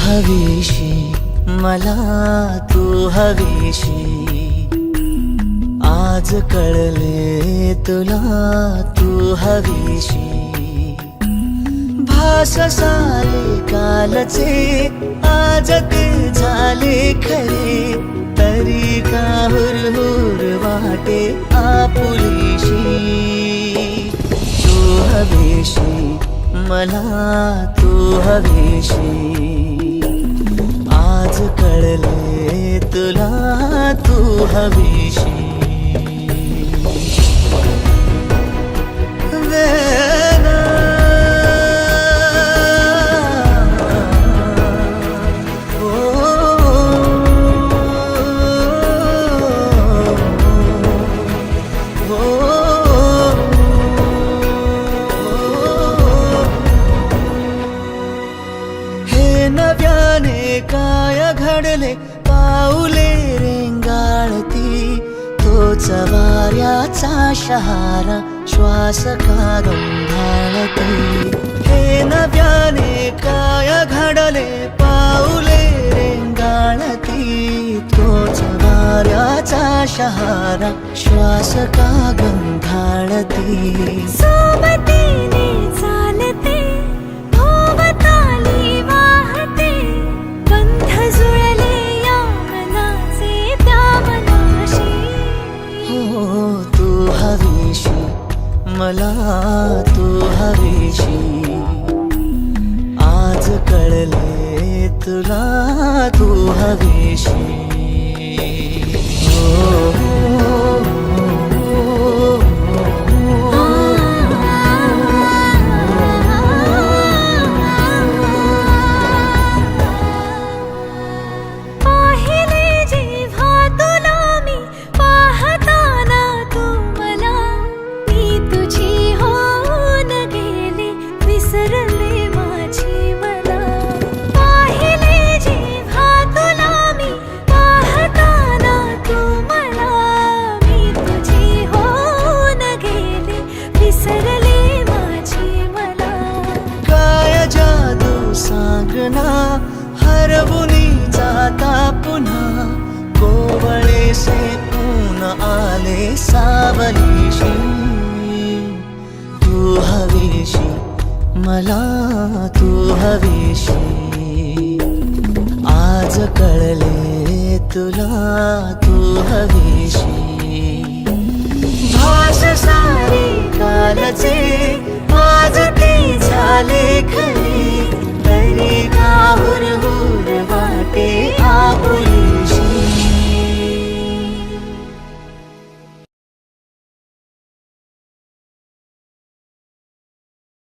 हवीशी मला तू हवीशी, आज कळले तुला तू हवीशी। भास सारे कालचे आज ते झाले खरे, तरी का हुरहुर वाटे आपुलीशी। तू हवीशी मला तू हवीशी, आज कळले तुला तू हवीशी। नव्याने काय घडले पाऊले रेंगाळती, तोच वाऱ्याचा शहारा श्वास का गंधाळती। हे नव्याने काय घडले पाऊले रेंगाळती, तोच वाऱ्याचा शहारा श्वास का गंधाळती। सोबतीने चालते भोवताली वाहते, गंध जुळले या मनाचे त्या मनाशी। हो तू हवीशी मला तू हवीशी, आज कळले तुला तू हवीशी। हरवुनी जाता पुन्हा कोवळे से ऊन आले सावलीशी। तू हवीशी मला तू हवीशी, आज कळले तुला तू हवीशी। भास सारे कालचे आज ते झाले खरे, तरी का हुरहुर